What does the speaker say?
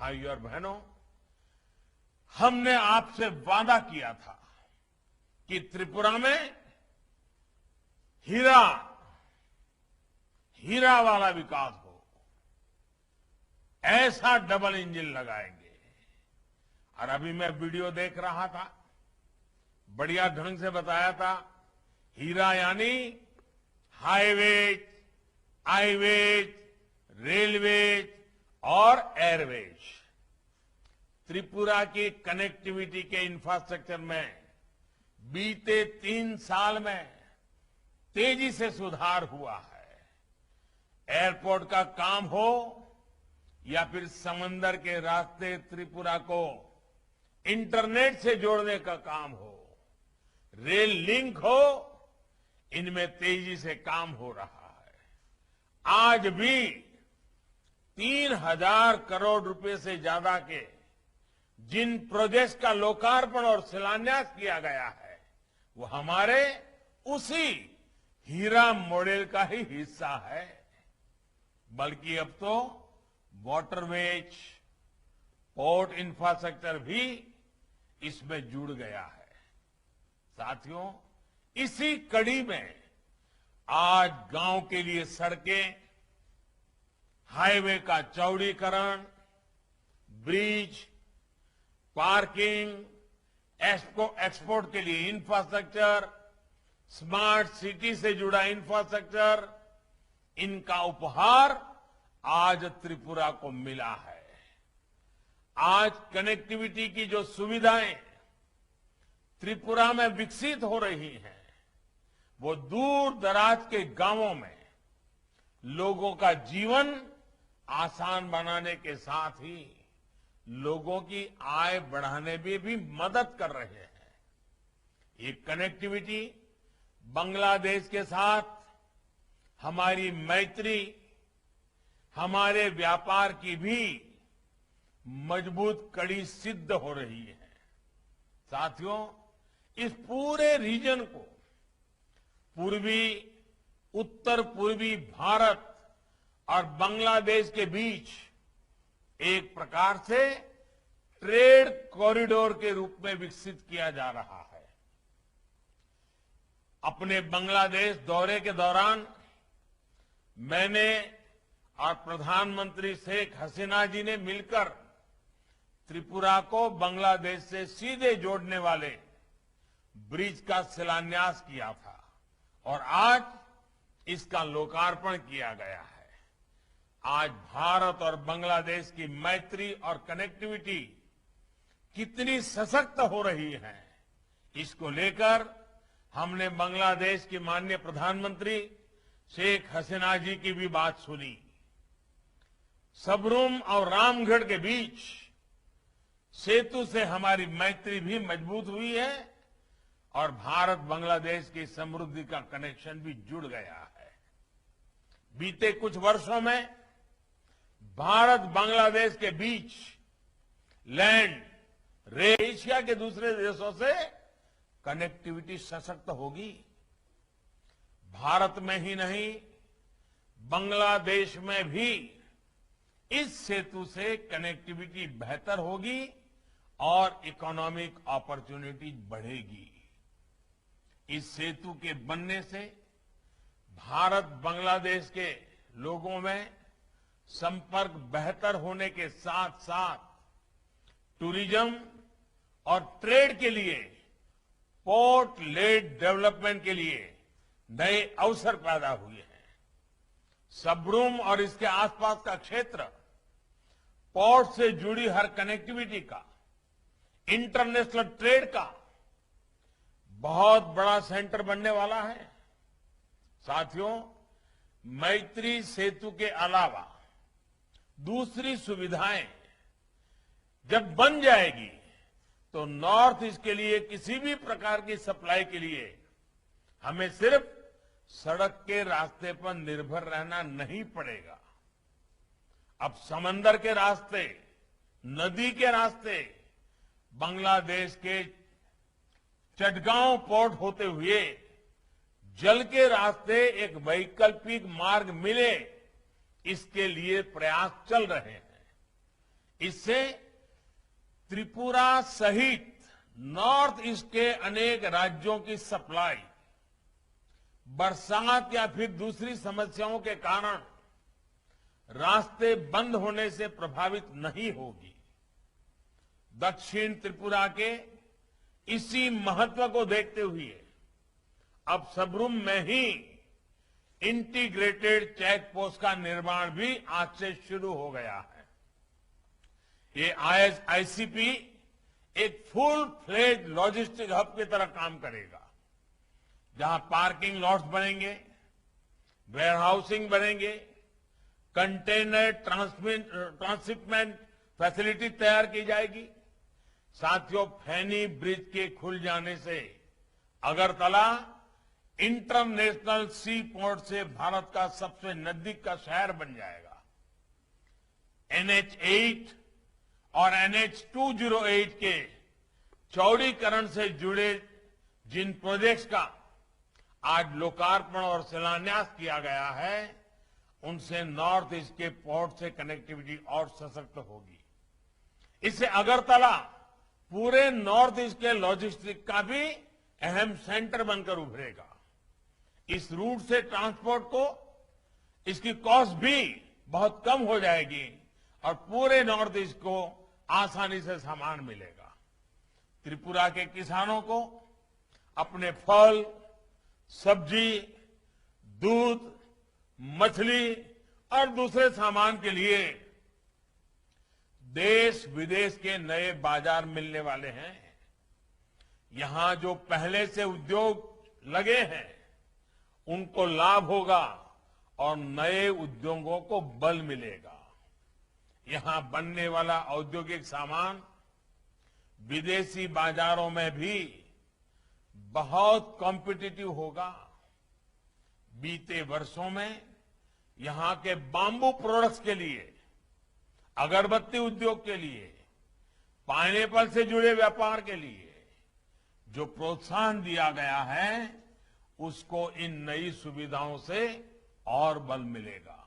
भाइयों और बहनों, हमने आपसे वादा किया था कि त्रिपुरा में हीरा वाला विकास हो, ऐसा डबल इंजन लगाएंगे। और अभी मैं वीडियो देख रहा था, बढ़िया ढंग से बताया था। हीरा यानी हाईवेज, आईवेज, रेलवेज और एयरवेज। त्रिपुरा की कनेक्टिविटी के इंफ्रास्ट्रक्चर में बीते 3 साल में तेजी से सुधार हुआ है। एयरपोर्ट का काम हो या फिर समंदर के रास्ते त्रिपुरा को इंटरनेट से जोड़ने का काम हो, रेल लिंक हो, इनमें तेजी से काम हो रहा है। आज भी 3,000 करोड़ रुपए से ज्यादा के जिन प्रोजेक्ट्स का लोकार्पण और शिलान्यास किया गया है, वो हमारे उसी हीरा मॉडल का ही हिस्सा है। बल्कि अब तो वाटरवेज, पोर्ट इंफ्रास्ट्रक्चर भी इसमें जुड़ गया है। साथियों, इसी कड़ी में आज गांव के लिए सड़कें, हाईवे का चौड़ीकरण, ब्रिज, पार्किंग, एक्सपोर्ट के लिए इंफ्रास्ट्रक्चर, स्मार्ट सिटी से जुड़ा इंफ्रास्ट्रक्चर, इनका उपहार आज त्रिपुरा को मिला है। आज कनेक्टिविटी की जो सुविधाएं त्रिपुरा में विकसित हो रही हैं, वो दूर दराज के गांवों में लोगों का जीवन आसान बनाने के साथ ही लोगों की आय बढ़ाने में भी मदद कर रहे हैं। ये कनेक्टिविटी बांग्लादेश के साथ हमारी मैत्री, हमारे व्यापार की भी मजबूत कड़ी सिद्ध हो रही है। साथियों, इस पूरे रीजन को उत्तर पूर्वी भारत और बांग्लादेश के बीच एक प्रकार से ट्रेड कॉरिडोर के रूप में विकसित किया जा रहा है। अपने बांग्लादेश दौरे के दौरान मैंने और प्रधानमंत्री शेख हसीना जी ने मिलकर त्रिपुरा को बांग्लादेश से सीधे जोड़ने वाले ब्रिज का शिलान्यास किया था और आज इसका लोकार्पण किया गया है। आज भारत और बांग्लादेश की मैत्री और कनेक्टिविटी कितनी सशक्त हो रही है, इसको लेकर हमने बांग्लादेश की माननीय प्रधानमंत्री शेख हसीना जी की भी बात सुनी। सबरूम और रामगढ़ के बीच सेतु से हमारी मैत्री भी मजबूत हुई है और भारत बांग्लादेश की समृद्धि का कनेक्शन भी जुड़ गया है। बीते कुछ वर्षों में भारत बांग्लादेश के बीच लैंड, रेल, एशिया के दूसरे देशों से कनेक्टिविटी सशक्त होगी। भारत में ही नहीं, बांग्लादेश में भी इस सेतु से कनेक्टिविटी बेहतर होगी और इकोनॉमिक अपॉर्चुनिटी बढ़ेगी। इस सेतु के बनने से भारत बांग्लादेश के लोगों में संपर्क बेहतर होने के साथ साथ टूरिज्म और ट्रेड के लिए, पोर्ट लेड डेवलपमेंट के लिए नए अवसर पैदा हुए हैं। सबरूम और इसके आसपास का क्षेत्र पोर्ट से जुड़ी हर कनेक्टिविटी का, इंटरनेशनल ट्रेड का बहुत बड़ा सेंटर बनने वाला है। साथियों, मैत्री सेतु के अलावा दूसरी सुविधाएं जब बन जाएगी तो नॉर्थ ईस्ट के लिए किसी भी प्रकार की सप्लाई के लिए हमें सिर्फ सड़क के रास्ते पर निर्भर रहना नहीं पड़ेगा। अब समंदर के रास्ते, नदी के रास्ते, बांग्लादेश के चटगांव पोर्ट होते हुए जल के रास्ते एक वैकल्पिक मार्ग मिले, इसके लिए प्रयास चल रहे हैं। इससे त्रिपुरा सहित नॉर्थ ईस्ट के अनेक राज्यों की सप्लाई बरसात या फिर दूसरी समस्याओं के कारण रास्ते बंद होने से प्रभावित नहीं होगी। दक्षिण त्रिपुरा के इसी महत्व को देखते हुए अब सबरूम में ही इंटीग्रेटेड चेक पोस्ट का निर्माण भी आज से शुरू हो गया है। ये आईसीपी एक फुल फ्लेज लॉजिस्टिक हब की तरह काम करेगा, जहां पार्किंग लॉट्स बनेंगे, वेयरहाउसिंग बनेंगे, कंटेनर ट्रांसशिपमेंट फैसिलिटी तैयार की जाएगी। साथियों, फैनी ब्रिज के खुल जाने से अगरतला इंटरनेशनल सी पोर्ट से भारत का सबसे नजदीक का शहर बन जाएगा। NH8 और NH208 के चौड़ीकरण से जुड़े जिन प्रोजेक्ट्स का आज लोकार्पण और शिलान्यास किया गया है, उनसे नॉर्थ ईस्ट के पोर्ट से कनेक्टिविटी और सशक्त होगी। इससे अगरतला पूरे नॉर्थ ईस्ट के लॉजिस्टिक का भी अहम सेंटर बनकर उभरेगा। इस रूट से ट्रांसपोर्ट को इसकी कॉस्ट भी बहुत कम हो जाएगी और पूरे नॉर्थ ईस्ट को आसानी से सामान मिलेगा। त्रिपुरा के किसानों को अपने फल, सब्जी, दूध, मछली और दूसरे सामान के लिए देश विदेश के नए बाजार मिलने वाले हैं। यहां जो पहले से उद्योग लगे हैं, उनको लाभ होगा और नए उद्योगों को बल मिलेगा। यहां बनने वाला औद्योगिक सामान विदेशी बाजारों में भी बहुत कॉम्पिटिटिव होगा। बीते वर्षों में यहां के बांबू प्रोडक्ट्स के लिए, अगरबत्ती उद्योग के लिए, पाइनएप्पल से जुड़े व्यापार के लिए जो प्रोत्साहन दिया गया है, उसको इन नई सुविधाओं से और बल मिलेगा।